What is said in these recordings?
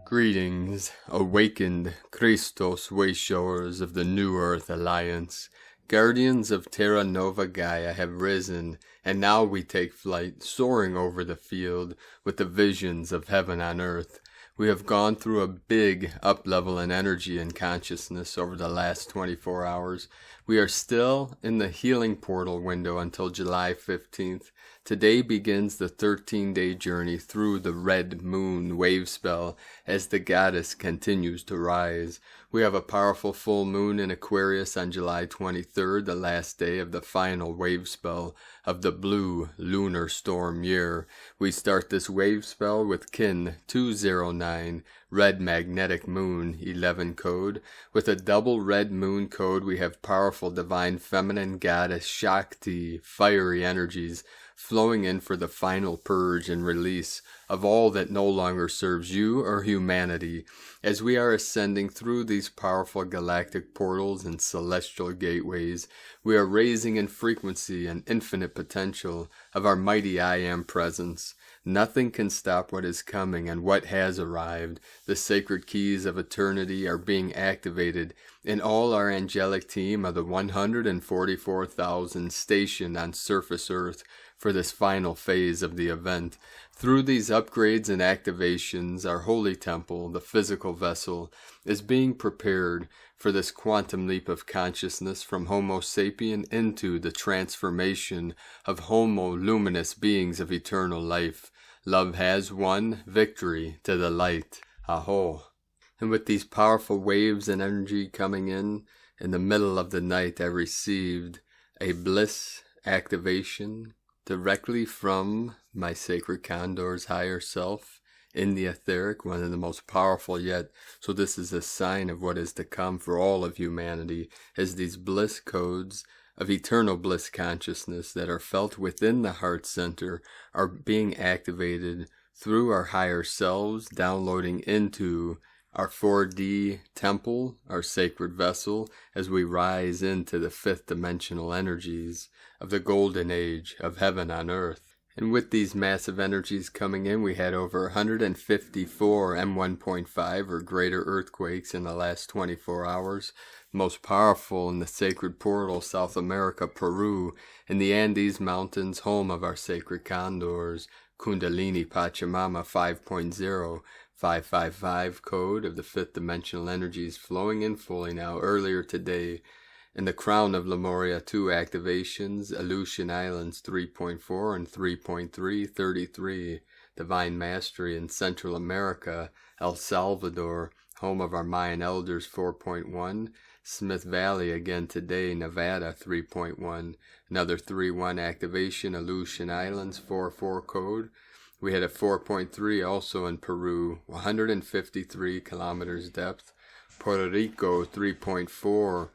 Greetings, awakened Christos Wayshowers of the New Earth Alliance. Guardians of Terra Nova Gaia have risen, and now we take flight, soaring over the field with the visions of heaven on earth. We have gone through a big up-level in energy and consciousness over the last 24 hours. We are still in the healing portal window until July 15th. Today begins the 13-day journey through the red moon Wavespell as the goddess continues to rise. We have a powerful full moon in Aquarius on July 23rd, the last day of the final Wavespell of the blue lunar storm year. We start this Wavespell with Kin 209, red magnetic moon 11 code. With a double red moon code, we have powerful divine feminine goddess Shakti, fiery energies flowing in for the final purge and release of all that no longer serves you or humanity. As we are ascending through these powerful galactic portals and celestial gateways, we are raising in frequency and infinite potential of our mighty I Am presence. Nothing can stop what is coming and what has arrived. The sacred keys of eternity are being activated in all our angelic team of the 144,000 stationed on surface Earth for this final phase of the event. Through these upgrades and activations, our holy temple, the physical vessel, is being prepared for this quantum leap of consciousness from Homo sapien into the transformation of Homo luminous beings of eternal life. Love has won, victory to the light. Aho. And with these powerful waves and energy coming in the middle of the night, I received a bliss activation directly from my sacred Condor's higher self in the etheric, one of the most powerful yet. So this is a sign of what is to come for all of humanity, as these bliss codes of eternal bliss consciousness that are felt within the heart center are being activated through our higher selves, downloading into our 4D temple, our sacred vessel, as we rise into the fifth dimensional energies of the golden age of heaven on earth. And with these massive energies coming in, we had over 154 M1.5 or greater earthquakes in the last 24 hours. Most powerful in the sacred portal, South America, Peru, in the Andes Mountains, home of our sacred condors, Kundalini Pachamama 5.0, 555 code of the fifth dimensional energies flowing in fully now. Earlier today, in the crown of Lemuria, 2 activations, Aleutian Islands 3.4 and 3.3, 33, Divine Mastery in Central America, El Salvador, home of our Mayan elders 4.1, Smith Valley again today, Nevada 3.1, another 3.1 activation, Aleutian Islands 4.4 code. We had a 4.3 also in Peru, 153 kilometers depth. Puerto Rico 3.4,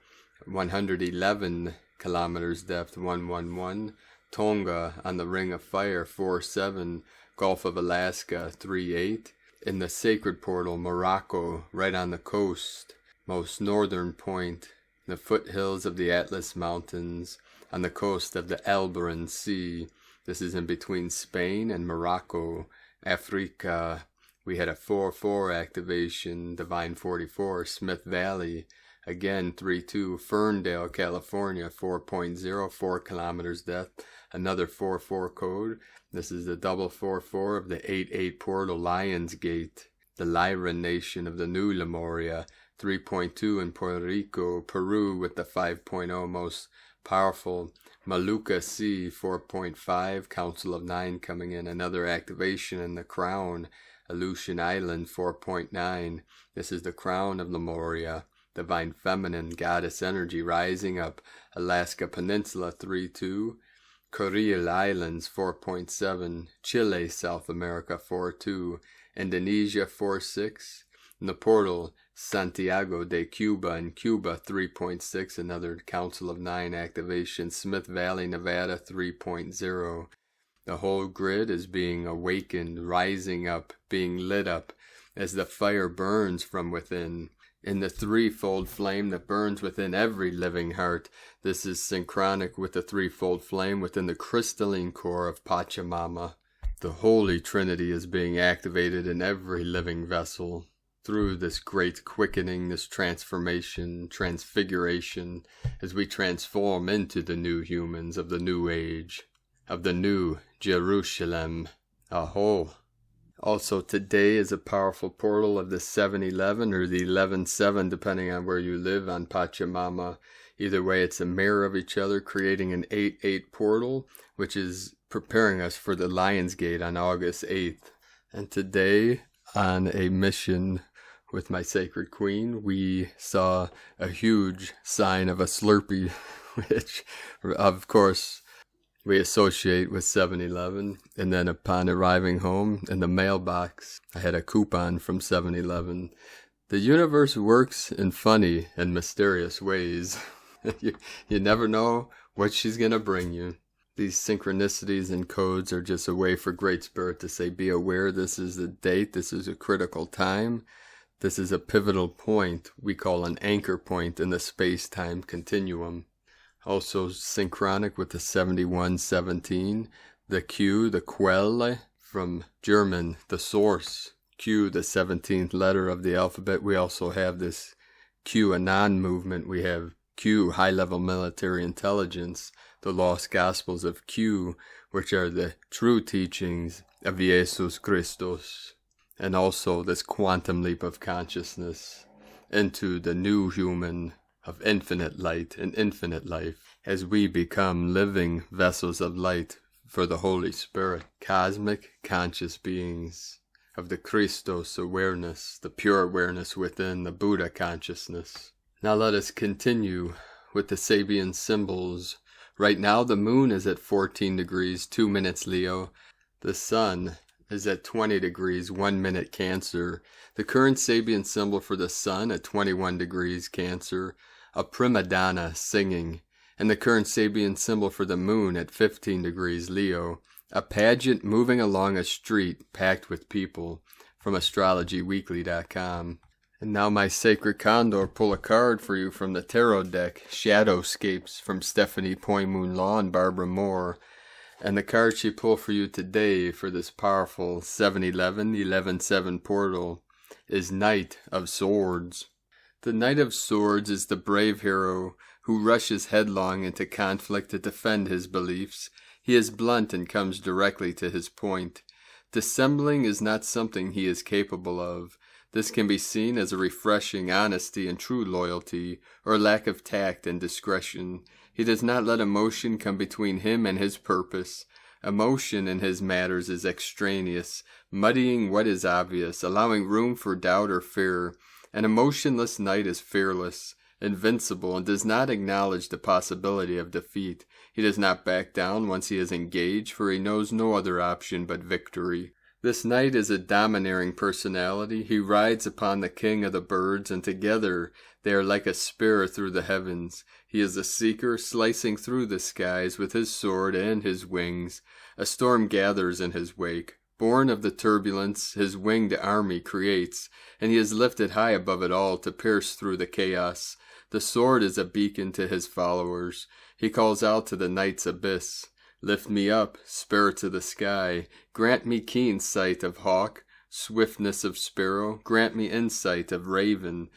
111 kilometers depth, 111. Tonga on the Ring of Fire 4.7, Gulf of Alaska 3.8. In the sacred portal, Morocco, right on the coast, most northern point, the foothills of the Atlas Mountains, on the coast of the Albaran Sea. This is in between Spain and Morocco, Africa. We had a 4.4 activation, Divine 44, Smith Valley, again 3.2, Ferndale, California, 4.0, 4 kilometers depth, another 4.4 code. This is the double 4.4 of the 8.8 portal, Lions Gate, the Lyran nation of the new Lemuria, 3.2 in Puerto Rico, Peru with the 5.0 most powerful, Maluka Sea 4.5, Council of 9 coming in, another activation in the crown, Aleutian Island 4.9. This is the crown of Lemuria, divine feminine goddess energy rising up, Alaska Peninsula 3.2, Kuril Islands 4.7, Chile, South America 4.2, Indonesia 4.6, in the portal, Santiago de Cuba in Cuba 3.6, another Council of 9 activation, Smith Valley, Nevada 3.0, The whole grid is being awakened, rising up, being lit up, as the fire burns from within. In the threefold flame that burns within every living heart, this is synchronic with the threefold flame within the crystalline core of Pachamama. The Holy Trinity is being activated in every living vessel through this great quickening, this transformation, transfiguration, as we transform into the new humans of the new age, of the new Jerusalem. Aho! Also, today is a powerful portal of the 7-11 or the 11-7, depending on where you live on Pachamama. Either way, it's a mirror of each other, creating an 8-8 portal, which is preparing us for the Lion's Gate on August 8th. And today, on a mission with my sacred queen, we saw a huge sign of a Slurpee, which, of course, we associate with 7-Eleven, and then upon arriving home in the mailbox, I had a coupon from 7-Eleven. The universe works in funny and mysterious ways. You never know what she's going to bring you. These synchronicities and codes are just a way for Great Spirit to say, be aware, this is the date, this is a critical time, this is a pivotal point we call an anchor point in the space-time continuum. Also synchronic with the 71-17, the Q, the Quelle, from German, the source. Q, the 17th letter of the alphabet. We also have this QAnon movement. We have Q, high-level military intelligence, the lost gospels of Q, which are the true teachings of Jesus Christus. And also this quantum leap of consciousness into the new human of infinite light and infinite life, as we become living vessels of light for the Holy Spirit, cosmic conscious beings of the Christos awareness, the pure awareness within the Buddha consciousness. Now let us continue with the Sabian symbols. Right now the moon is at 14 degrees, 2 minutes Leo. The sun is at 20 degrees, 1 minute Cancer. The current Sabian symbol for the sun at 21 degrees Cancer. A prima donna singing, and the current Sabian symbol for the moon at 15 degrees Leo, a pageant moving along a street packed with people, from astrologyweekly.com. And now my sacred Condor pull a card for you from the tarot deck, Shadowscapes from Stephanie Poymoon Law and Barbara Moore. And the card she pulled for you today for this powerful 7-11, 11-7 portal is Knight of Swords. The Knight of Swords is the brave hero who rushes headlong into conflict to defend his beliefs. He is blunt and comes directly to his point. Dissembling is not something he is capable of. This can be seen as a refreshing honesty and true loyalty, or lack of tact and discretion. He does not let emotion come between him and his purpose. Emotion in his matters is extraneous, muddying what is obvious, allowing room for doubt or fear. An emotionless knight is fearless, invincible, and does not acknowledge the possibility of defeat. He does not back down once he is engaged, for he knows no other option but victory. This knight is a domineering personality. He rides upon the king of the birds, and together they are like a spear through the heavens. He is a seeker, slicing through the skies with his sword and his wings. A storm gathers in his wake. Born of the turbulence his winged army creates, and he is lifted high above it all to pierce through the chaos. The sword is a beacon to his followers. He calls out to the night's abyss, "Lift me up, spirits of the sky. Grant me keen sight of hawk, swiftness of sparrow. Grant me insight of raven,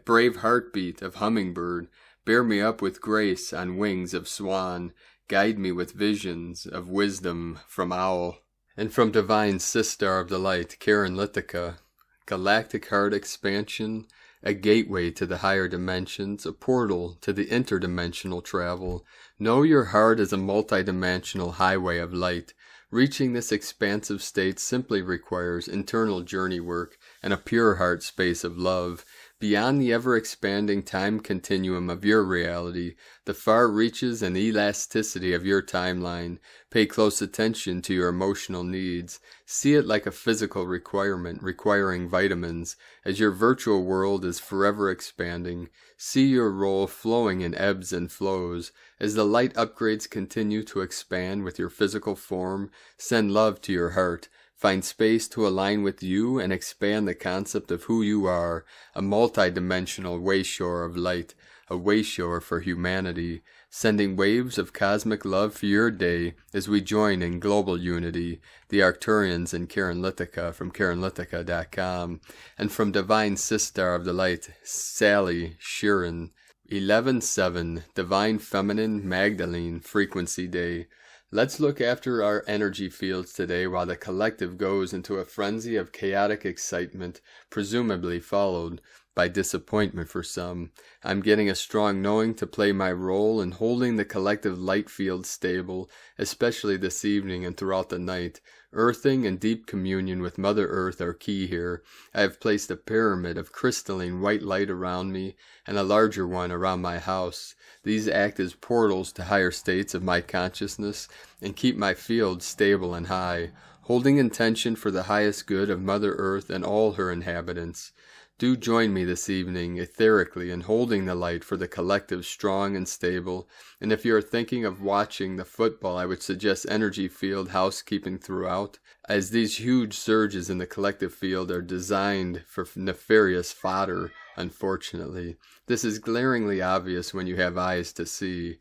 brave heartbeat of hummingbird. Bear me up with grace on wings of swan. Guide me with visions of wisdom from owl." And from Divine Sistar of the Light, Karen Lithica, galactic heart expansion, a gateway to the higher dimensions, a portal to the interdimensional travel. Know your heart is a multidimensional highway of light. Reaching this expansive state simply requires internal journey work and a pure heart space of love. beyond the ever-expanding time continuum of your reality, the far reaches and elasticity of your timeline. Pay close attention to your emotional needs. See it like a physical requirement requiring vitamins, as your virtual world is forever expanding. See your role flowing in ebbs and flows. As the light upgrades continue to expand with your physical form, send love to your heart. Find space to align with you and expand the concept of who you are, a multidimensional wayshower of light, a wayshower for humanity, sending waves of cosmic love for your day as we join in global unity, the Arcturians in Karenlitica from Karenlitica.com, and from Divine Sister of the Light, Sally Sheeran, 11/7, Divine Feminine Magdalene Frequency Day. Let's look after our energy fields today while the collective goes into a frenzy of chaotic excitement, presumably followed by disappointment for some. I'm getting a strong knowing to play my role in holding the collective light field stable, especially this evening and throughout the night. Earthing and deep communion with Mother Earth are key here. I have placed a pyramid of crystalline white light around me and a larger one around my house. These act as portals to higher states of my consciousness and keep my field stable and high, holding intention for the highest good of Mother Earth and all her inhabitants. Do join me this evening, etherically, in holding the light for the collective strong and stable, and if you are thinking of watching the football, I would suggest energy field housekeeping throughout, as these huge surges in the collective field are designed for nefarious fodder, unfortunately. This is glaringly obvious when you have eyes to see.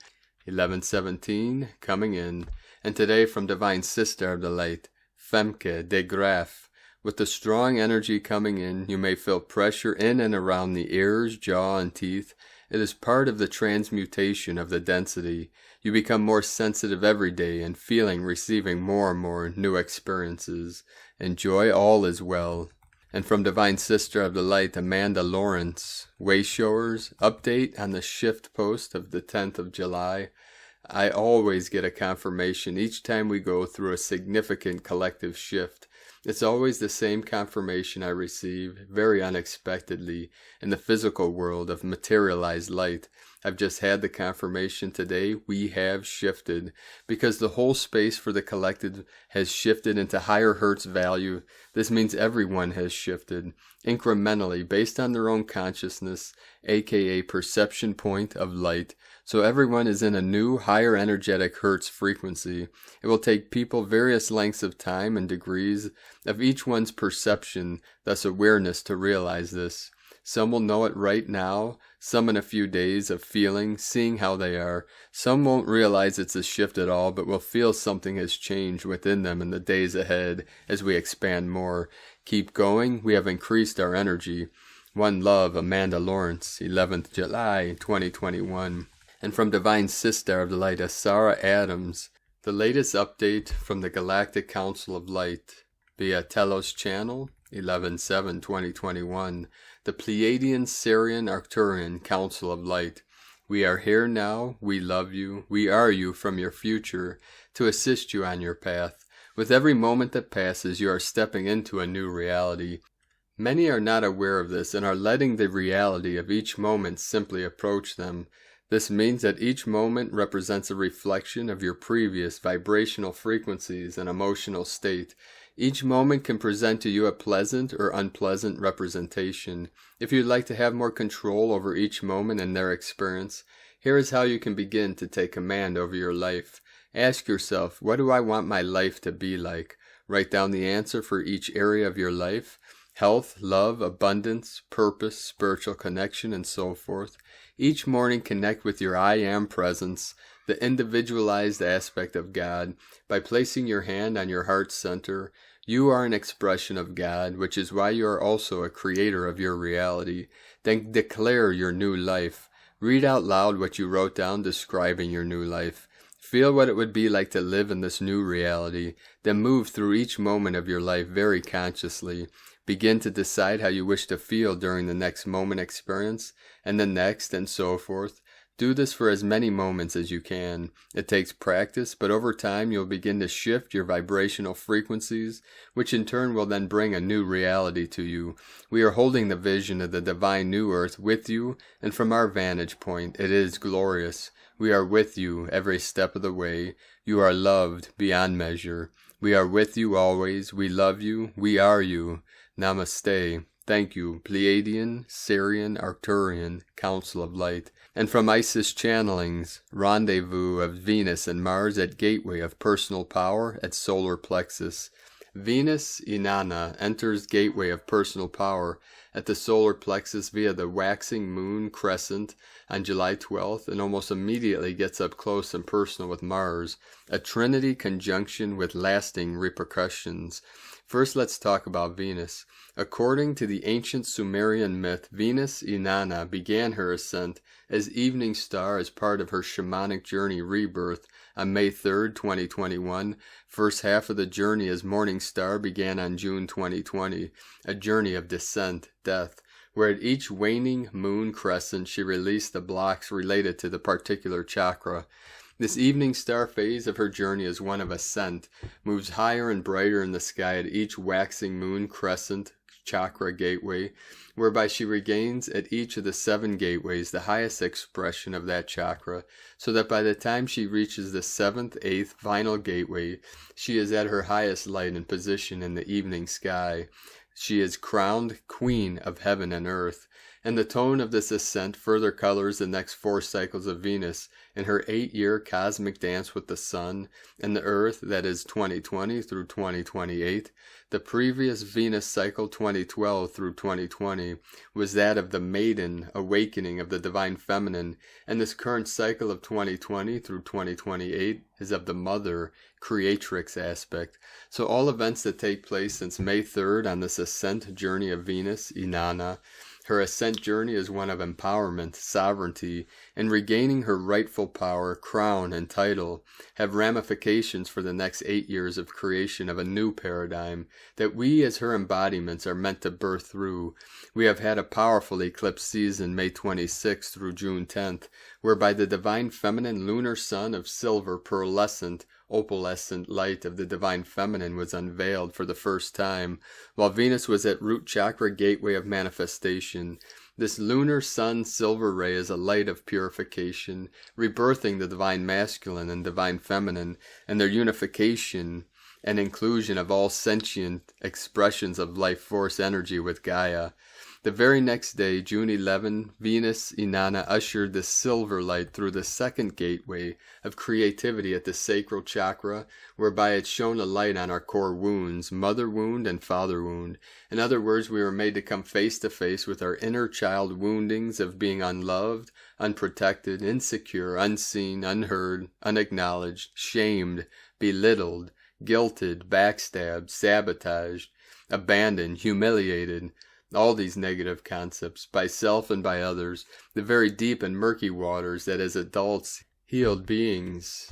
11/17, coming in, and today from Divine Sister of the Light, Femke de Graaf. With the strong energy coming in, you may feel pressure in and around the ears, jaw, and teeth. It is part of the transmutation of the density. You become more sensitive every day and receiving more and more new experiences. Enjoy, all is well. And from Divine Sister of the Light, Amanda Lawrence, Wayshowers, update on the shift post of the 10th of July. I always get a confirmation each time we go through a significant collective shift. It's always the same confirmation I receive, very unexpectedly, in the physical world of materialized light. I've just had the confirmation today, we have shifted, because the whole space for the collective has shifted into higher Hertz value. This means everyone has shifted, incrementally, based on their own consciousness, aka perception point of light. So everyone is in a new, higher energetic Hertz frequency. It will take people various lengths of time and degrees of each one's perception, thus awareness, to realize this. Some will know it right now, some in a few days of feeling, seeing how they are. Some won't realize it's a shift at all, but will feel something has changed within them in the days ahead as we expand more. Keep going, we have increased our energy. One love, Amanda Lawrence, 11th July, 2021. And from Divine Sister of the Light, Sarah Adams, the latest update from the Galactic Council of Light via Telos channel, 11/7/2021, the Pleiadian Syrian Arcturian Council of Light. We are here now, we love you, we are you from your future, to assist you on your path. With every moment that passes, you are stepping into a new reality. Many are not aware of this and are letting the reality of each moment simply approach them. This means that each moment represents a reflection of your previous vibrational frequencies and emotional state. Each moment can present to you a pleasant or unpleasant representation. If you'd like to have more control over each moment and their experience, here is how you can begin to take command over your life. Ask yourself, what do I want my life to be like? Write down the answer for each area of your life: health, love, abundance, purpose, spiritual connection, and so forth. Each morning connect with your I Am presence, the individualized aspect of God, by placing your hand on your heart center. You are an expression of God, which is why you are also a creator of your reality. Then declare your new life. Read out loud what you wrote down describing your new life. Feel what it would be like to live in this new reality. Then move through each moment of your life very consciously. Begin to decide how you wish to feel during the next moment experience, and the next, and so forth. Do this for as many moments as you can. It takes practice, but over time you'll begin to shift your vibrational frequencies, which in turn will then bring a new reality to you. We are holding the vision of the divine new earth with you, and from our vantage point, it is glorious. We are with you every step of the way. You are loved beyond measure. We are with you always. We love you. We are you. Namaste. Thank you, Pleiadian, Sirian, Arcturian, Council of Light. And from Isis channelings, rendezvous of Venus and Mars at gateway of personal power at solar plexus. Venus, Inanna, enters gateway of personal power at the solar plexus via the waxing moon crescent on July 12th and almost immediately gets up close and personal with Mars, a trinity conjunction with lasting repercussions. First, let's talk about Venus. According to the ancient Sumerian myth, Venus Inanna began her ascent as evening star as part of her shamanic journey rebirth on May 3rd, 2021. First half of the journey as morning star began on June 2020, a journey of descent, death, where at each waning moon crescent she released the blocks related to the particular chakra. This evening star phase of her journey is one of ascent, moves higher and brighter in the sky at each waxing moon crescent chakra gateway, whereby she regains at each of the 7 gateways the highest expression of that chakra, so that by the time she reaches the 7th, 8th final gateway, she is at her highest light and position in the evening sky. She is crowned Queen of Heaven and Earth, and the tone of this ascent further colors the next 4 cycles of Venus in her 8-year cosmic dance with the Sun and the Earth, that is 2020 through 2028. The previous Venus cycle 2012 through 2020 was that of the maiden awakening of the divine feminine, and this current cycle of 2020 through 2028 is of the mother creatrix aspect. So all events that take place since May 3rd on this ascent journey of Venus, Inanna, her ascent journey is one of empowerment, sovereignty, and regaining her rightful power, crown, and title, have ramifications for the next 8 years of creation of a new paradigm that we as her embodiments are meant to birth through. We have had a powerful eclipse season May 26th through June 10th, whereby the divine feminine lunar sun of silver pearlescent opalescent light of the divine feminine was unveiled for the first time, while Venus was at root chakra gateway of manifestation. This lunar sun silver ray is a light of purification, rebirthing the divine masculine and divine feminine, and their unification and inclusion of all sentient expressions of life force energy with Gaia. The very next day, June 11, Venus Inanna ushered the silver light through the 2nd gateway of creativity at the sacral chakra, whereby it shone a light on our core wounds, mother wound and father wound. In other words, we were made to come face to face with our inner child woundings of being unloved, unprotected, insecure, unseen, unheard, unacknowledged, shamed, belittled, guilted, backstabbed, sabotaged, abandoned, humiliated, all these negative concepts, by self and by others, the very deep and murky waters that as adults, healed beings,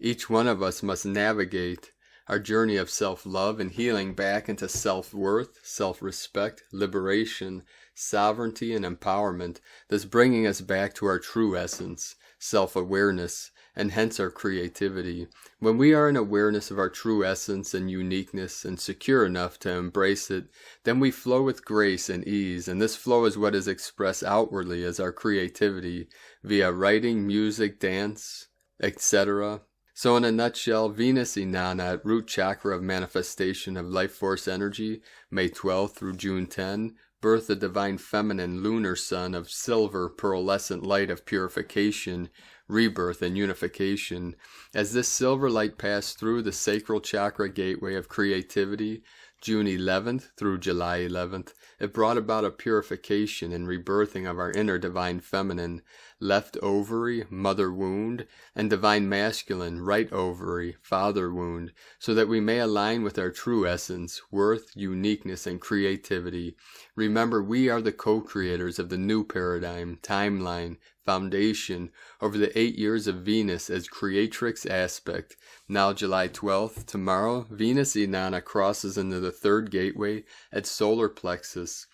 each one of us must navigate our journey of self-love and healing back into self-worth, self-respect, liberation, sovereignty, and empowerment, thus bringing us back to our true essence, self-awareness, and hence our creativity. When we are in awareness of our true essence and uniqueness and secure enough to embrace it, then we flow with grace and ease, and this flow is what is expressed outwardly as our creativity via writing, music, dance, etc. So in a nutshell, Venus Inanna at root chakra of manifestation of life force energy, May 12th through June 10, birth the divine feminine lunar sun of silver pearlescent light of purification, rebirth, and unification. As this silver light passed through the sacral chakra gateway of creativity, June 11th through July 11th, it brought about a purification and rebirthing of our inner divine feminine, left ovary, mother wound, and divine masculine, right ovary, father wound, so that we may align with our true essence, worth, uniqueness, and creativity. Remember, we are the co-creators of the new paradigm, timeline, foundation over the 8 years of Venus as creatrix aspect. Now July 12th, tomorrow, Venus Inanna crosses into the 3rd gateway at solar plexus.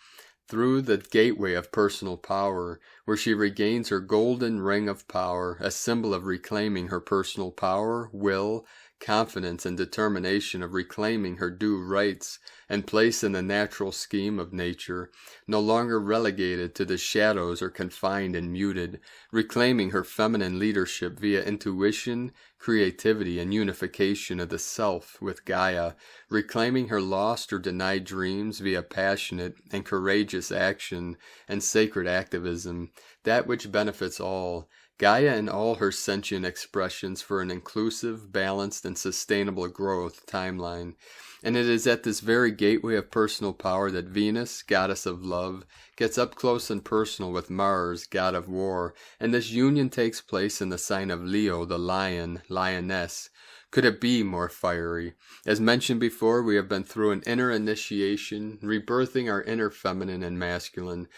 through the gateway of personal power, where she regains her golden ring of power, a symbol of reclaiming her personal power, will, confidence, and determination of reclaiming her due rights and place in the natural scheme of nature, no longer relegated to the shadows or confined and muted, reclaiming her feminine leadership via intuition, creativity, and unification of the self with Gaia, reclaiming her lost or denied dreams via passionate and courageous action and sacred activism, that which benefits all, Gaia in all her sentient expressions for an inclusive, balanced, and sustainable growth timeline. And it is at this very gateway of personal power that Venus, goddess of love, gets up close and personal with Mars, god of war, and this union takes place in the sign of Leo, the lion, lioness. Could it be more fiery? As mentioned before, we have been through an inner initiation, rebirthing our inner feminine and masculine,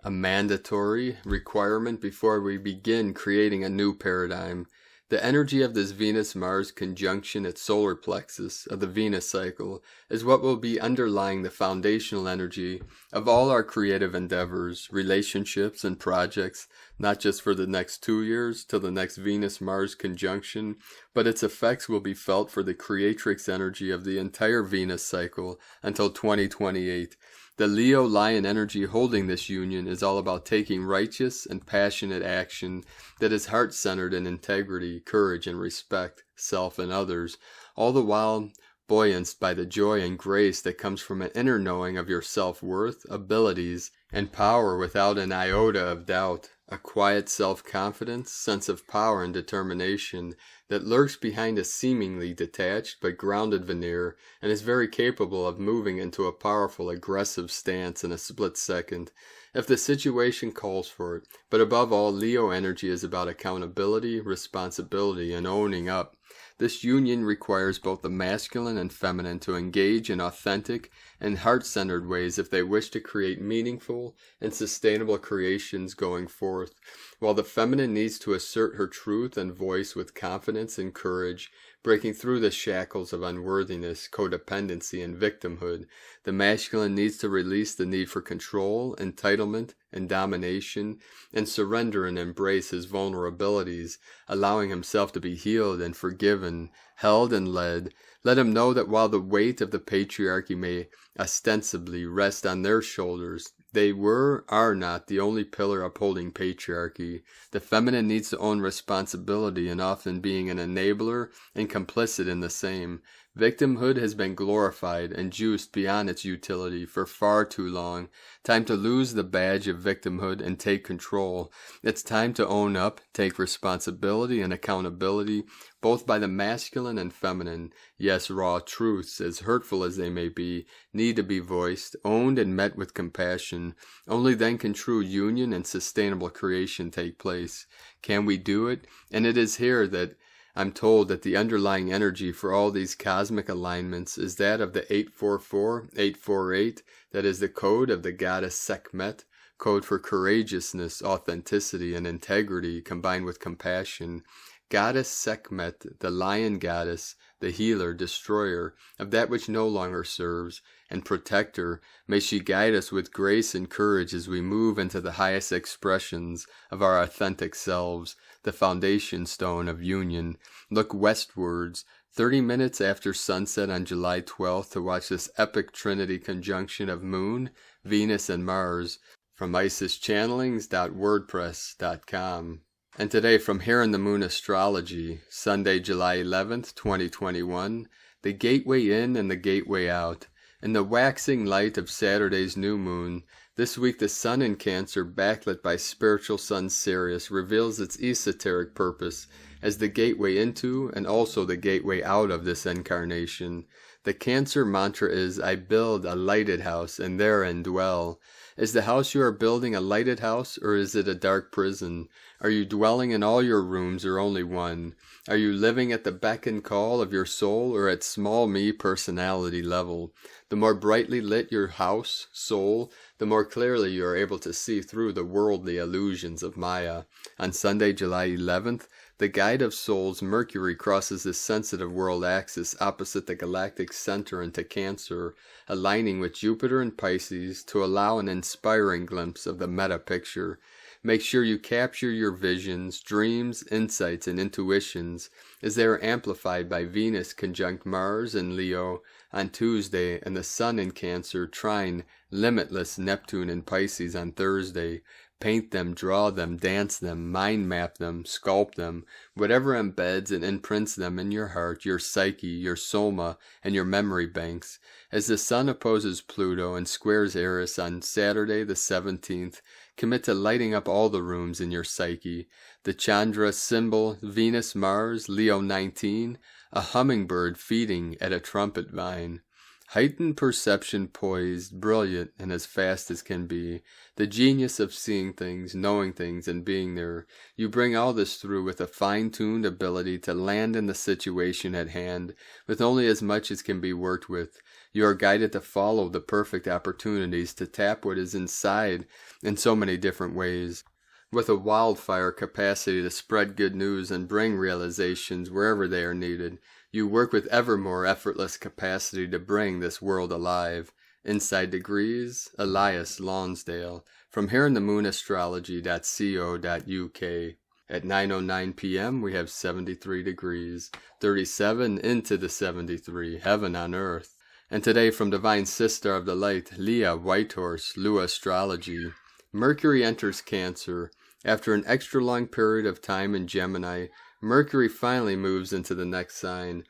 a mandatory requirement before we begin creating a new paradigm. The energy of this Venus-Mars conjunction at solar plexus of the Venus cycle is what will be underlying the foundational energy of all our creative endeavors, relationships, and projects, not just for the next 2 years till the next Venus-Mars conjunction, but its effects will be felt for the creatrix energy of the entire Venus cycle until 2028. The Leo lion energy holding this union is all about taking righteous and passionate action that is heart-centered in integrity, courage, and respect, self and others, all the while buoyanced by the joy and grace that comes from an inner knowing of your self-worth, abilities, and power without an iota of doubt, a quiet self-confidence, sense of power and determination that lurks behind a seemingly detached but grounded veneer and is very capable of moving into a powerful, aggressive stance in a split second, if the situation calls for it. But above all, Leo energy is about accountability, responsibility, and owning up. This union requires both the masculine and feminine to engage in authentic and heart-centered ways if they wish to create meaningful and sustainable creations going forth, while the feminine needs to assert her truth and voice with confidence and courage, breaking through the shackles of unworthiness, codependency, and victimhood. The masculine needs to release the need for control, entitlement, and domination, and surrender and embrace his vulnerabilities, allowing himself to be healed and forgiven, held and led. Let him know that while the weight of the patriarchy may ostensibly rest on their shoulders, they are not the only pillar upholding patriarchy. The feminine needs to own responsibility and often being an enabler and complicit in the same. Victimhood has been glorified and juiced beyond its utility for far too long. Time to lose the badge of victimhood and take control. It's time to own up, take responsibility and accountability, both by the masculine and feminine. Yes, raw truths, as hurtful as they may be, need to be voiced, owned, and met with compassion. Only then can true union and sustainable creation take place. Can we do it? And it is here that I'm told that the underlying energy for all these cosmic alignments is that of the 844-848, that is the code of the goddess Sekhmet, code for courageousness, authenticity, and integrity combined with compassion. Goddess Sekhmet, the lion goddess, the healer, destroyer of that which no longer serves, and protector, may she guide us with grace and courage as we move into the highest expressions of our authentic selves, the foundation stone of union. Look westwards, 30 minutes after sunset on July 12th, to watch this epic trinity conjunction of Moon, Venus, and Mars, from isischannelings.wordpress.com. And today from Here in the Moon Astrology, Sunday, July 11th, 2021, the gateway in and the gateway out. In the waxing light of Saturday's new moon, this week the sun in Cancer, backlit by spiritual sun Sirius, reveals its esoteric purpose as the gateway into and also the gateway out of this incarnation. The Cancer mantra is, I build a lighted house and therein dwell. Is the house you are building a lighted house, or is it a dark prison? Are you dwelling in all your rooms or only one? Are you living at the beck and call of your soul or at small me personality level? The more brightly lit your house, soul, the more clearly you are able to see through the worldly illusions of Maya. On Sunday, July 11th, the guide of souls, Mercury, crosses the sensitive world axis opposite the galactic center into Cancer, aligning with Jupiter and Pisces to allow an inspiring glimpse of the meta picture. Make sure you capture your visions, dreams, insights, and intuitions as they are amplified by Venus conjunct Mars in Leo on Tuesday and the Sun in Cancer trine limitless Neptune in Pisces on Thursday. Paint them, draw them, dance them, mind map them, sculpt them, whatever embeds and imprints them in your heart, your psyche, your soma, and your memory banks. As the Sun opposes Pluto and squares Eris on Saturday the 17th, commit to lighting up all the rooms in your psyche. The Chandra symbol, Venus, Mars, Leo 19, a hummingbird feeding at a trumpet vine. Heightened perception, poised, brilliant, and as fast as can be. The genius of seeing things, knowing things, and being there. You bring all this through with a fine-tuned ability to land in the situation at hand, with only as much as can be worked with. You are guided to follow the perfect opportunities to tap what is inside in so many different ways. With a wildfire capacity to spread good news and bring realizations wherever they are needed. You work with ever more effortless capacity to bring this world alive. Inside Degrees, Elias Lonsdale, from HereInTheMoonAstrology.co.uk. At 9:09 p.m. we have 73 degrees, 37 into the 73, heaven on earth. And today from Divine Sister of the Light, Leah Whitehorse, Lua Astrology. Mercury enters Cancer. After an extra long period of time in Gemini, Mercury finally moves into the next sign.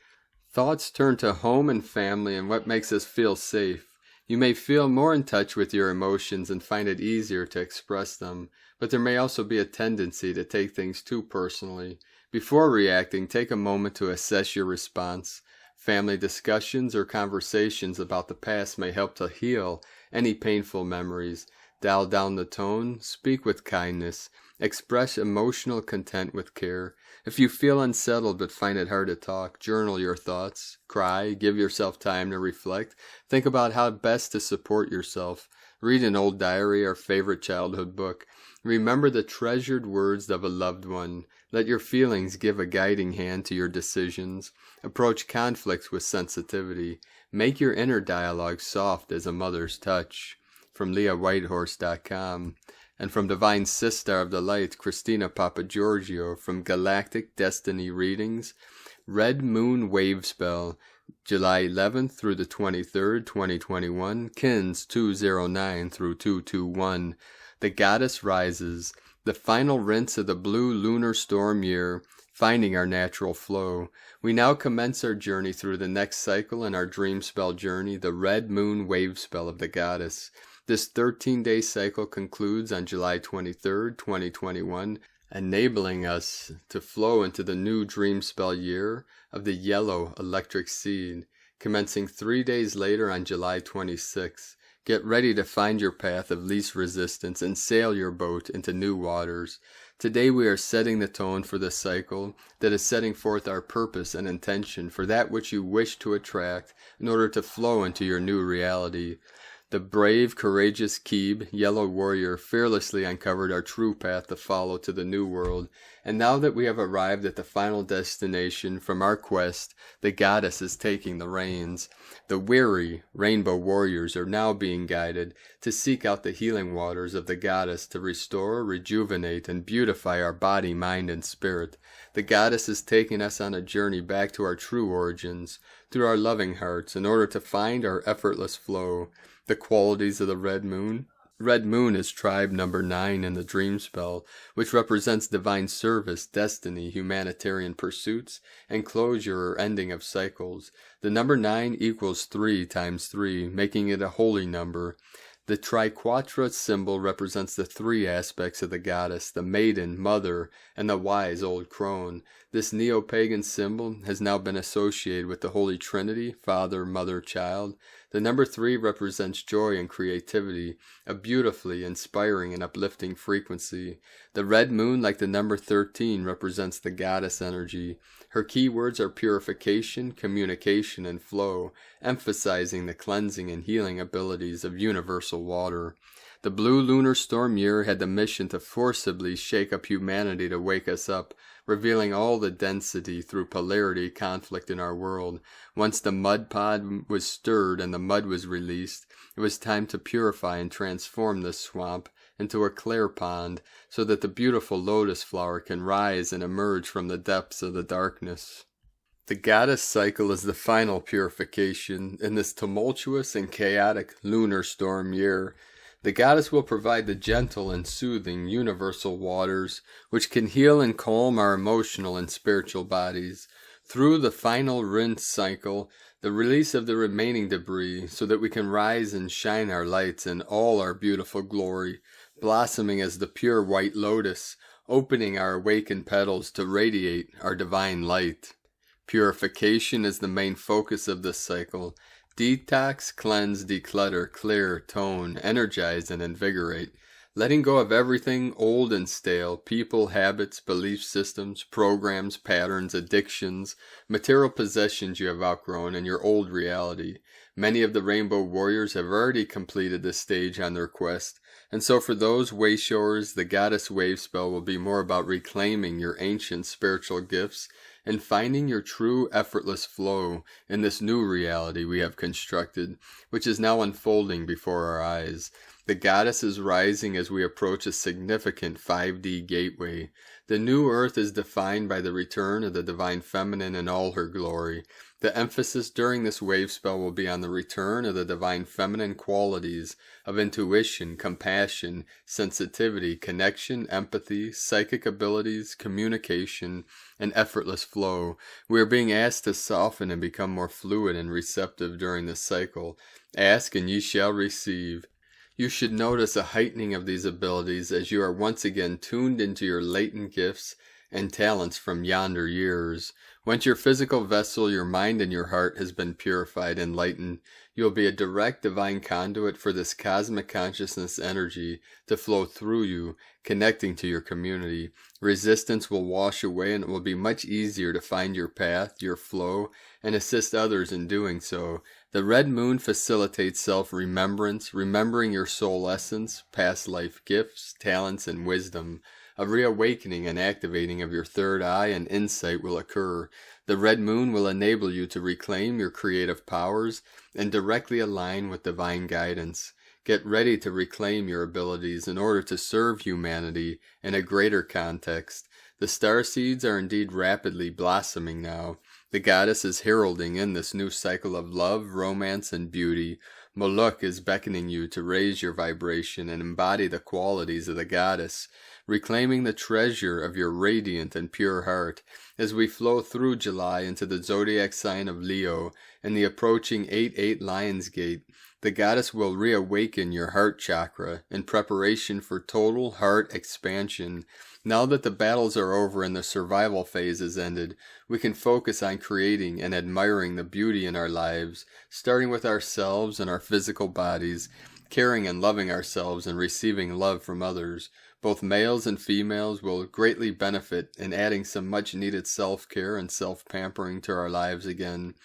Thoughts turn to home and family and what makes us feel safe. You may feel more in touch with your emotions and find it easier to express them, but there may also be a tendency to take things too personally. Before reacting, take a moment to assess your response. Family discussions or conversations about the past may help to heal any painful memories. Dial down the tone, speak with kindness, express emotional content with care. If you feel unsettled but find it hard to talk, journal your thoughts, cry, give yourself time to reflect, think about how best to support yourself. Read an old diary or favorite childhood book. Remember the treasured words of a loved one. Let your feelings give a guiding hand to your decisions. Approach conflicts with sensitivity. Make your inner dialogue soft as a mother's touch. From LeahWhitehorse.com. And from Divine Sister of the Light, Christina Papagiorgio, from Galactic Destiny Readings, Red Moon Wavespell, July 11th through the 23rd, 2021, Kins 209 through 221. The Goddess Rises, the final rinse of the blue lunar storm year, finding our natural flow. We now commence our journey through the next cycle in our dream spell journey, the Red Moon Wavespell of the Goddess. This 13-day cycle concludes on July 23rd, 2021, enabling us to flow into the new dream spell year of the yellow electric seed, commencing 3 days later on July 26th. Get ready to find your path of least resistance and sail your boat into new waters. Today we are setting the tone for the cycle that is setting forth our purpose and intention for that which you wish to attract in order to flow into your new reality. The brave, courageous Keeb, Yellow Warrior, fearlessly uncovered our true path to follow to the new world, and now that we have arrived at the final destination from our quest, the Goddess is taking the reins. The weary Rainbow Warriors are now being guided to seek out the healing waters of the Goddess to restore, rejuvenate, and beautify our body, mind, and spirit. The Goddess is taking us on a journey back to our true origins, through our loving hearts, in order to find our effortless flow. The qualities of the Red Moon. Red Moon is tribe number 9 in the dream spell, which represents divine service, destiny, humanitarian pursuits, and closure or ending of cycles. The number 9 equals 3 times 3, making it a holy number. The triquetra symbol represents the 3 aspects of the goddess, the maiden, mother, and the wise old crone. This neo-pagan symbol has now been associated with the Holy Trinity, Father, Mother, Child. The number 3 represents joy and creativity, a beautifully inspiring and uplifting frequency. The red moon, like the number 13, represents the goddess energy. Her keywords are purification, communication, and flow, emphasizing the cleansing and healing abilities of universal water. The blue lunar storm year had the mission to forcibly shake up humanity to wake us up, revealing all the density through polarity conflict in our world. Once the mud pod was stirred and the mud was released, it was time to purify and transform this swamp into a clear pond, so that the beautiful lotus flower can rise and emerge from the depths of the darkness. The goddess cycle is the final purification in this tumultuous and chaotic lunar storm year. The goddess will provide the gentle and soothing universal waters, which can heal and calm our emotional and spiritual bodies. Through the final rinse cycle, the release of the remaining debris, so that we can rise and shine our lights in all our beautiful glory, blossoming as the pure white lotus, opening our awakened petals to radiate our divine light. Purification is the main focus of this cycle. Detox, cleanse, declutter, clear, tone, energize, and invigorate. Letting go of everything old and stale, people, habits, belief systems, programs, patterns, addictions, material possessions you have outgrown, and your old reality. Many of the Rainbow Warriors have already completed this stage on their quest, and so for those Wayshowers, the Goddess Wavespell will be more about reclaiming your ancient spiritual gifts and finding your true effortless flow in this new reality we have constructed, which is now unfolding before our eyes. The goddess is rising as we approach a significant 5D gateway. The new earth is defined by the return of the divine feminine in all her glory. The emphasis during this wave spell will be on the return of the divine feminine qualities of intuition, compassion, sensitivity, connection, empathy, psychic abilities, communication, and effortless flow. We are being asked to soften and become more fluid and receptive during this cycle. Ask and ye shall receive. You should notice a heightening of these abilities as you are once again tuned into your latent gifts and talents from yonder years. Once your physical vessel, your mind, and your heart has been purified and lightened, you will be a direct divine conduit for this cosmic consciousness energy to flow through you, connecting to your community. Resistance will wash away, and it will be much easier to find your path, your flow, and assist others in doing so. The red moon facilitates self-remembrance, remembering your soul essence, past life gifts, talents, and wisdom. A reawakening and activating of your third eye and insight will occur. The red moon will enable you to reclaim your creative powers and directly align with divine guidance. Get ready to reclaim your abilities in order to serve humanity in a greater context. The starseeds are indeed rapidly blossoming now. The goddess is heralding in this new cycle of love, romance, and beauty. Moloch is beckoning you to raise your vibration and embody the qualities of the goddess, reclaiming the treasure of your radiant and pure heart. As we flow through July into the zodiac sign of Leo and the approaching 8/8 Lionsgate, the goddess will reawaken your heart chakra in preparation for total heart expansion. Now that the battles are over and the survival phase is ended, we can focus on creating and admiring the beauty in our lives, starting with ourselves and our physical bodies, caring and loving ourselves and receiving love from others. Both males and females will greatly benefit in adding some much-needed self-care and self-pampering to our lives again.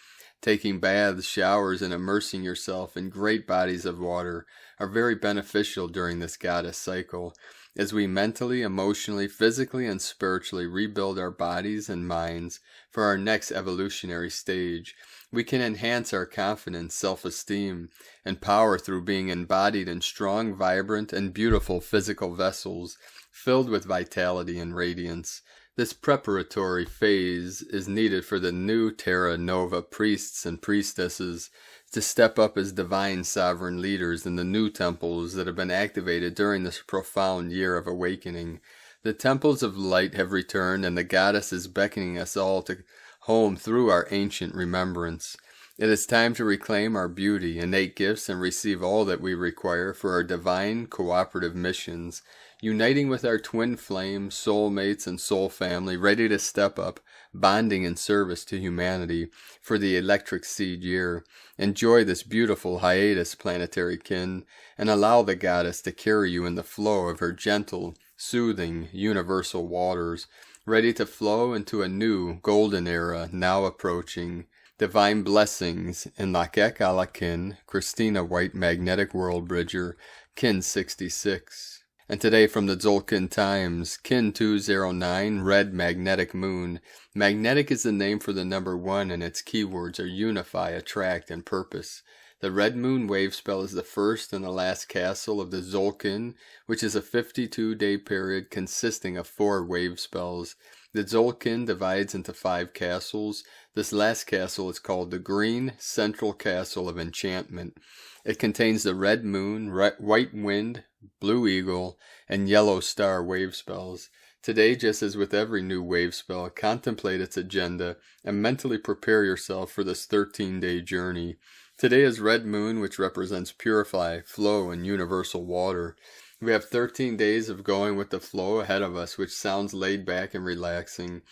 Taking baths, showers, and immersing yourself in great bodies of water are very beneficial during this goddess cycle. As we mentally, emotionally, physically, and spiritually rebuild our bodies and minds for our next evolutionary stage, we can enhance our confidence, self-esteem, and power through being embodied in strong, vibrant, and beautiful physical vessels filled with vitality and radiance. This preparatory phase is needed for the new Terra Nova priests and priestesses to step up as divine sovereign leaders in the new temples that have been activated during this profound year of awakening. The temples of light have returned, and the goddess is beckoning us all to home through our ancient remembrance. It is time to reclaim our beauty, innate gifts, and receive all that we require for our divine cooperative missions, uniting with our twin flames, soulmates, and soul family, ready to step up, bonding in service to humanity for the electric seed year. Enjoy this beautiful hiatus, planetary kin, and allow the goddess to carry you in the flow of her gentle, soothing, universal waters, ready to flow into a new, golden era now approaching. Divine blessings in Lakek Alakin, Christina White Magnetic World Bridger, Kin 66. And today from the Tzolk'in Times, Kin 209, Red Magnetic Moon. Magnetic is the name for the number 1, and its keywords are unify, attract, and purpose. The Red Moon Wavespell is the first and the last castle of the Tzolk'in, which is a 52-day period consisting of 4 wave spells. The Tzolk'in divides into 5 castles. This last castle is called the Green Central Castle of Enchantment. It contains the Red Moon, White Wind, Blue Eagle, and Yellow Star wave spells. Today, just as with every new wave spell, contemplate its agenda and mentally prepare yourself for this 13-day journey. Today is Red Moon, which represents purify, flow, and universal water. We have 13 days of going with the flow ahead of us, which sounds laid back and relaxing.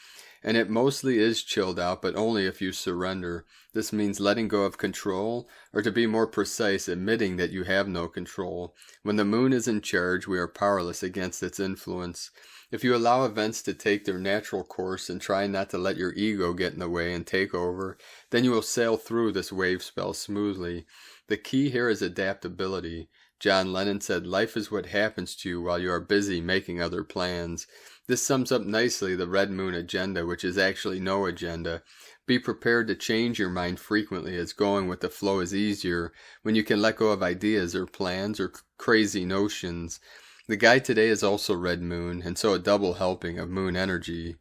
And it mostly is chilled out, but only if you surrender. This means letting go of control, or to be more precise, admitting that you have no control. When the moon is in charge, we are powerless against its influence. If you allow events to take their natural course and try not to let your ego get in the way and take over, then you will sail through this wave spell smoothly. The key here is adaptability. John Lennon said, "Life is what happens to you while you are busy making other plans." This sums up nicely the Red Moon agenda, which is actually no agenda. Be prepared to change your mind frequently, as going with the flow is easier when you can let go of ideas or plans or crazy notions. The guide today is also Red Moon, and so a double helping of moon energy.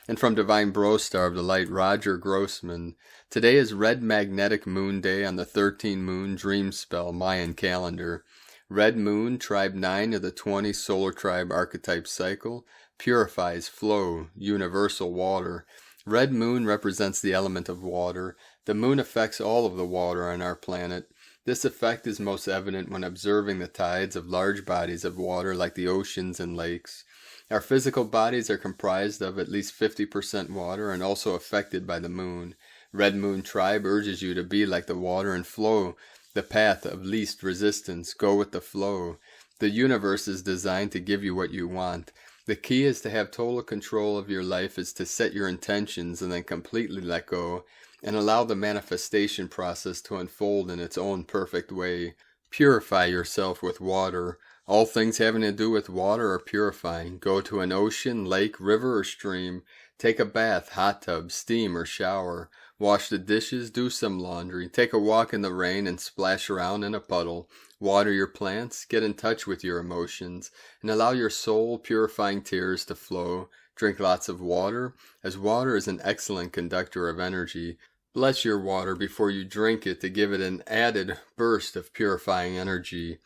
And from Divine Bro Star of the Light, Roger Grossman, today is Red Magnetic Moon Day on the 13 Moon Dream Spell Mayan calendar. Red Moon, Tribe 9 of the 20 Solar Tribe Archetype Cycle, purifies, flow, universal water. Red Moon represents the element of water. The moon affects all of the water on our planet. This effect is most evident when observing the tides of large bodies of water like the oceans and lakes. Our physical bodies are comprised of at least 50% water and also affected by the moon. Red Moon Tribe urges you to be like the water and flow the path of least resistance. Go with the flow. The universe is designed to give you what you want. The key is to have total control of your life, is to set your intentions and then completely let go and allow the manifestation process to unfold in its own perfect way. Purify yourself with water. All things having to do with water are purifying. Go to an ocean, lake, river, or stream. Take a bath, hot tub, steam, or shower. Wash the dishes, do some laundry. Take a walk in the rain and splash around in a puddle. Water your plants, get in touch with your emotions, and allow your soul purifying tears to flow. Drink lots of water, as water is an excellent conductor of energy. Bless your water before you drink it to give it an added burst of purifying energy.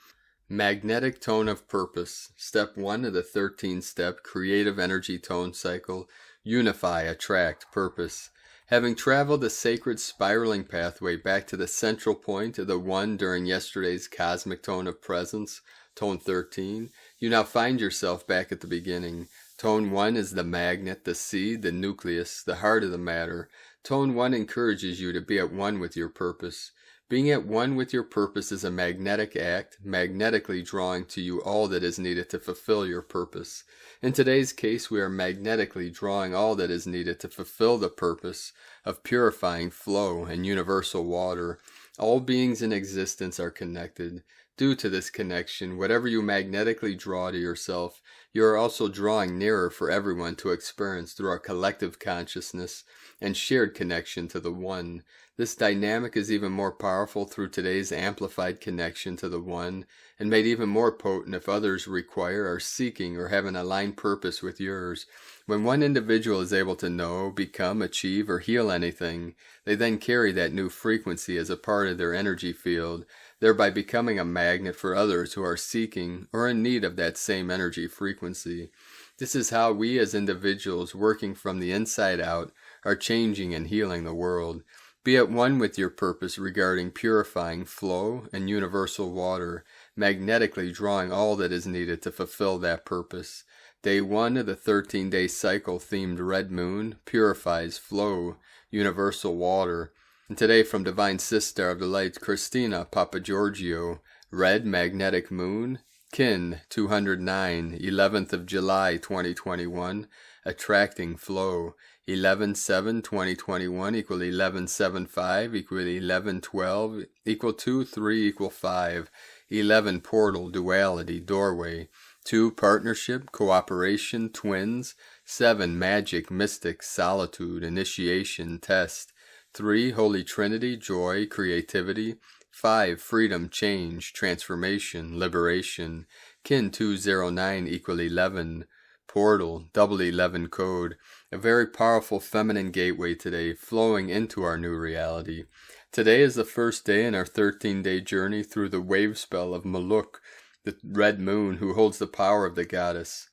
Magnetic Tone of Purpose. Step 1 of the 13-step Creative Energy Tone Cycle. Unify, attract, purpose. Having traveled the sacred spiraling pathway back to the central point of the One during yesterday's cosmic tone of presence, Tone 13, you now find yourself back at the beginning. Tone 1 is the magnet, the seed, the nucleus, the heart of the matter. Tone 1 encourages you to be at one with your purpose. Being at one with your purpose is a magnetic act, magnetically drawing to you all that is needed to fulfill your purpose. In today's case, we are magnetically drawing all that is needed to fulfill the purpose of purifying flow and universal water. All beings in existence are connected. Due to this connection, whatever you magnetically draw to yourself, you are also drawing nearer for everyone to experience through our collective consciousness and shared connection to the One. This dynamic is even more powerful through today's amplified connection to the One, and made even more potent if others require, are seeking, or have an aligned purpose with yours. When one individual is able to know, become, achieve, or heal anything, they then carry that new frequency as a part of their energy field, thereby becoming a magnet for others who are seeking or in need of that same energy frequency. This is how we as individuals, working from the inside out, are changing and healing the world. Be at one with your purpose regarding purifying flow and universal water, magnetically drawing all that is needed to fulfill that purpose. Day 1 of the 13-day cycle themed red moon purifies flow, universal water. And today from Divine Sister of the Light, Christina Papagiorgio, red magnetic moon, Kin 209, 11th of July 2021, attracting flow. 11/7/2021 equal 11/7/5 equal 11/12 equal 2/3 equal 5. 11 portal, duality, doorway. 2 partnership, cooperation, twins. 7 magic, mystic, solitude, initiation, test. 3 Holy Trinity, joy, creativity. 5 freedom, change, transformation, liberation. Kin 209 equal 11. Portal, double 11 code, a very powerful feminine gateway today, flowing into our new reality. Today is the first day in our 13-day journey through the Wavespell of Maluk, the red moon who holds the power of the goddess.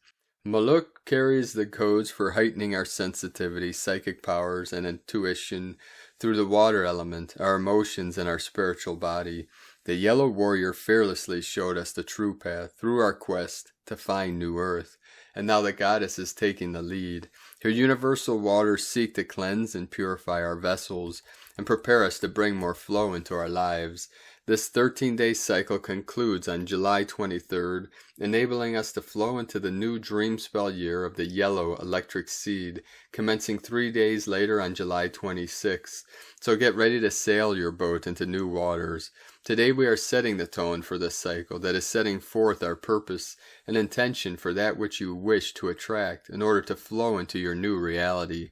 Maluk carries the codes for heightening our sensitivity, psychic powers, and intuition through the water element, our emotions, and our spiritual body. The yellow warrior fearlessly showed us the true path through our quest to find new earth. And now the goddess is taking the lead. Her universal waters seek to cleanse and purify our vessels and prepare us to bring more flow into our lives. This 13-day cycle concludes on July 23rd, enabling us to flow into the new dream spell year of the yellow electric seed, commencing 3 days later on July 26th. So get ready to sail your boat into new waters. Today we are setting the tone for this cycle that is setting forth our purpose and intention for that which you wish to attract in order to flow into your new reality.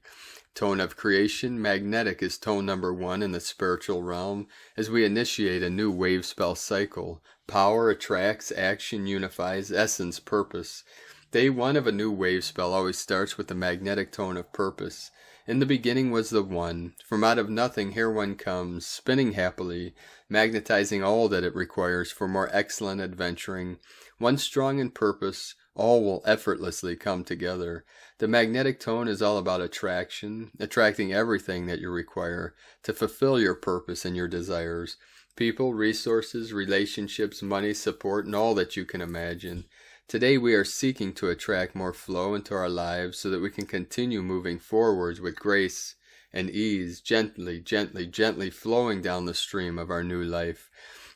Tone of creation, magnetic is tone number 1 in the spiritual realm as we initiate a new wave spell cycle. Power attracts, action unifies, essence, purpose. Day 1 of a new wave spell always starts with the magnetic tone of purpose. In the beginning was the One. From out of nothing here one comes, spinning happily, magnetizing all that it requires for more excellent adventuring. One strong in purpose, all will effortlessly come together. The magnetic tone is all about attraction, attracting everything that you require to fulfill your purpose and your desires. People, resources, relationships, money, support, and all that you can imagine. Today we are seeking to attract more flow into our lives so that we can continue moving forwards with grace and ease, gently, gently, gently flowing down the stream of our new life.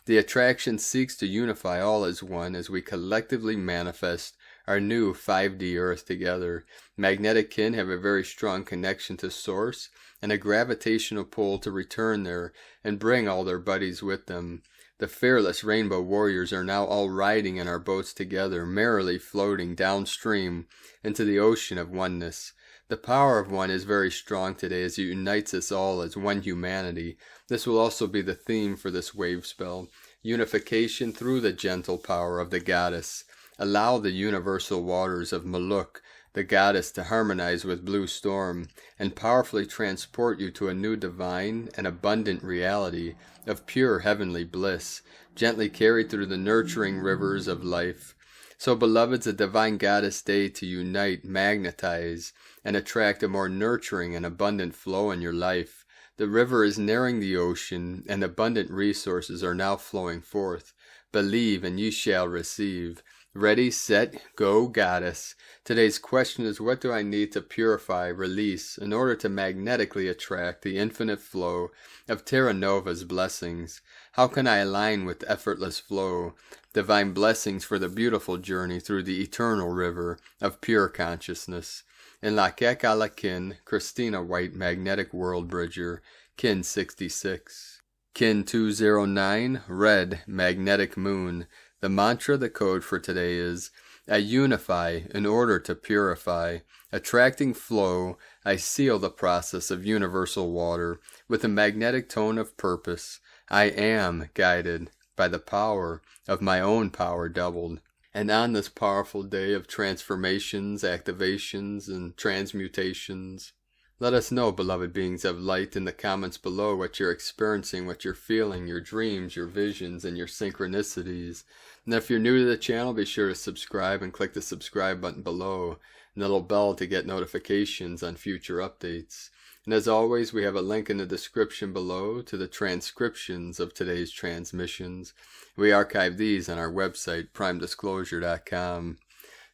The attraction seeks to unify all as one as we collectively manifest our new 5D Earth together. Magnetic kin have a very strong connection to Source and a gravitational pull to return there and bring all their buddies with them. The fearless rainbow warriors are now all riding in our boats together, merrily floating downstream into the ocean of oneness. The power of one is very strong today as it unites us all as one humanity. This will also be the theme for this wave spell. Unification through the gentle power of the goddess. Allow the universal waters of Maluk, the goddess, to harmonize with Blue Storm and powerfully transport you to a new divine and abundant reality of pure heavenly bliss, gently carried through the nurturing rivers of life. So, beloveds, a divine goddess day to unite, magnetize, and attract a more nurturing and abundant flow in your life. The river is nearing the ocean, and abundant resources are now flowing forth. Believe, and ye shall receive. Ready, set, go, goddess. Today's question is, what do I need to purify, release, in order to magnetically attract the infinite flow of Terra Nova's blessings? How can I align with effortless flow, divine blessings for the beautiful journey through the eternal river of pure consciousness? In La Kekala Kin, Christina White, Magnetic World Bridger, Kin 66. Kin 209, Red, Magnetic Moon. The mantra, the code for today is, I unify in order to purify. Attracting flow, I seal the process of universal water with a magnetic tone of purpose. I am guided by the power of my own power doubled. And on this powerful day of transformations, activations, and transmutations, let us know, beloved beings of light, in the comments below what you're experiencing, what you're feeling, your dreams, your visions, and your synchronicities. And if you're new to the channel, be sure to subscribe and click the subscribe button below and the little bell to get notifications on future updates. And as always, we have a link in the description below to the transcriptions of today's transmissions. We archive these on our website, primedisclosure.com.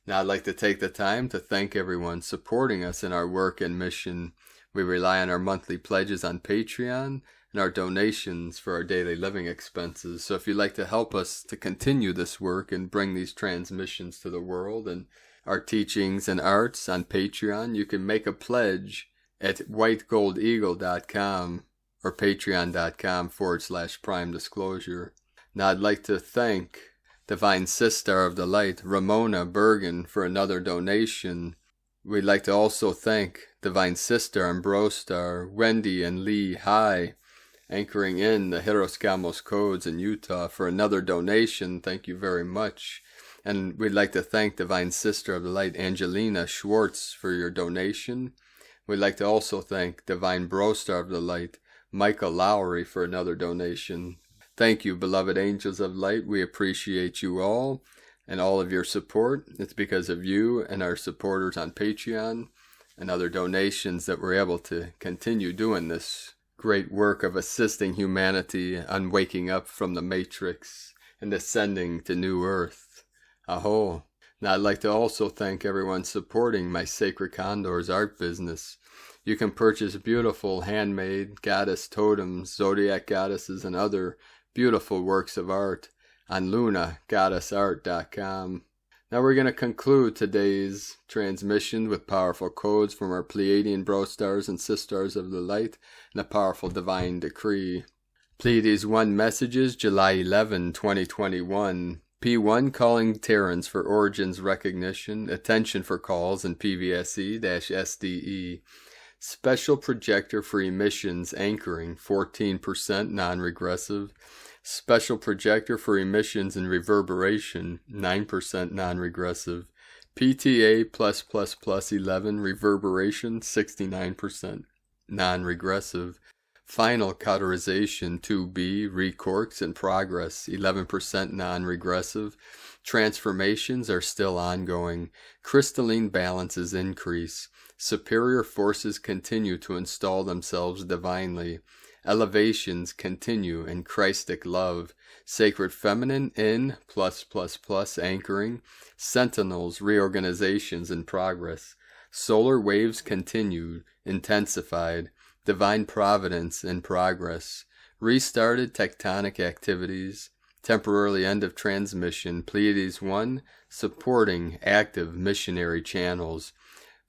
Now I'd like to take the time to thank everyone supporting us in our work and mission. We rely on our monthly pledges on Patreon and our donations for our daily living expenses. So if you'd like to help us to continue this work and bring these transmissions to the world and our teachings and arts on Patreon, you can make a pledge at whitegoldeagle.com or patreon.com/prime disclosure. Now I'd like to thank Divine Sister of the Light, Ramona Bergen, for another donation. We'd like to also thank Divine Sister Ambrostar, Wendy and Lee High, anchoring in the Hieros Gamos codes in Utah, for another donation. Thank you very much. And we'd like to thank Divine Sister of the Light, Angelina Schwartz, for your donation. We'd like to also thank Divine Brostar of the Light, Michael Lowry, for another donation. Thank you, beloved angels of light. We appreciate you all and all of your support. It's because of you and our supporters on Patreon and other donations that we're able to continue doing this great work of assisting humanity on waking up from the matrix and ascending to new earth. Aho. Now I'd like to also thank everyone supporting my Sacred Condors art business. You can purchase beautiful handmade goddess totems, zodiac goddesses, and other beautiful works of art on lunagoddessart.com. Now we're going to conclude today's transmission with powerful codes from our Pleiadian Brostars and Sisters of the Light and a powerful divine decree. Pleiades 1 messages, July 11, 2021. P1 calling Terrans for origins recognition, attention for calls in PVSE-SDE. Special projector for emissions anchoring, 14% non-regressive. Special projector for emissions and reverberation, 9% non-regressive. PTA+++ 11 reverberation, 69% non-regressive. Final cauterization 2B recorks in progress, 11% non-regressive. Transformations are still ongoing. Crystalline balances increase. Superior forces continue to install themselves divinely. Elevations continue in Christic love. Sacred feminine in +++ anchoring. Sentinels reorganizations in progress. Solar waves continued, intensified. Divine providence in progress. Restarted tectonic activities. Temporarily end of transmission. Pleiades 1 supporting active missionary channels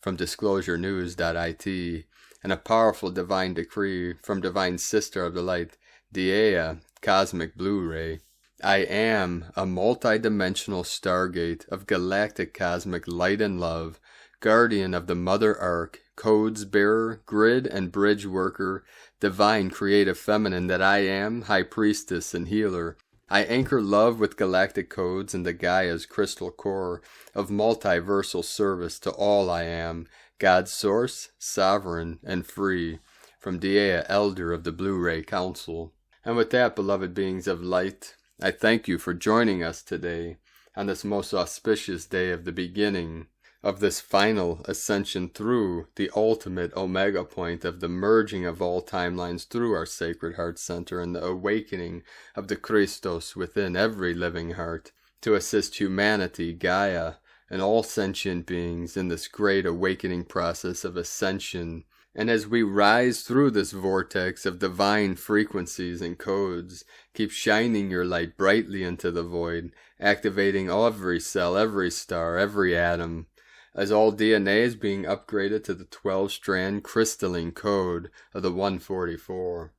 from disclosurenews.it, and a powerful divine decree from Divine Sister of the Light, Gaia, Cosmic Blu-ray. I am a multi-dimensional stargate of galactic cosmic light and love, guardian of the Mother Ark, codes bearer, grid and bridge worker, divine creative feminine that I am, high priestess and healer. I anchor love with galactic codes into Gaia's crystal core of multiversal service to all I am, God's source, sovereign, and free. From Gaia, Elder of the Blu-ray Council. And with that, beloved beings of light, I thank you for joining us today on this most auspicious day of the beginning of this final ascension through the ultimate omega point of the merging of all timelines through our Sacred Heart Center and the awakening of the Christos within every living heart to assist humanity, Gaia, and all sentient beings in this great awakening process of ascension. And as we rise through this vortex of divine frequencies and codes, keep shining your light brightly into the void, activating every cell, every star, every atom, as all DNA is being upgraded to the 12-strand crystalline code of the 144.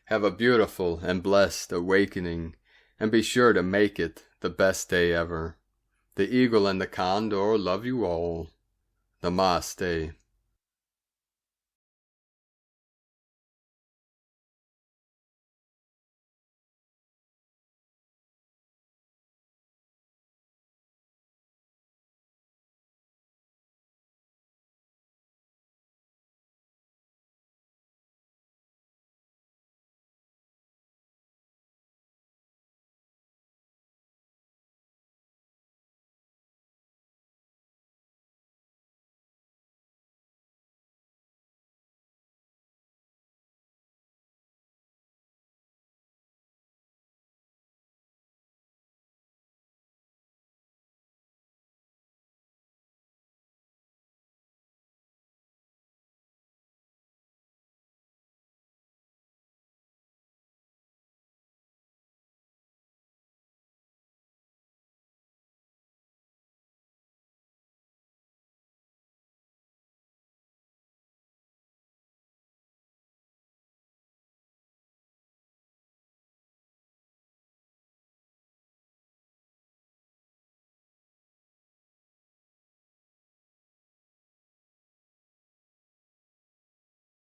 Have a beautiful and blessed awakening, and be sure to make it the best day ever. The Eagle and the Condor love you all. Namaste.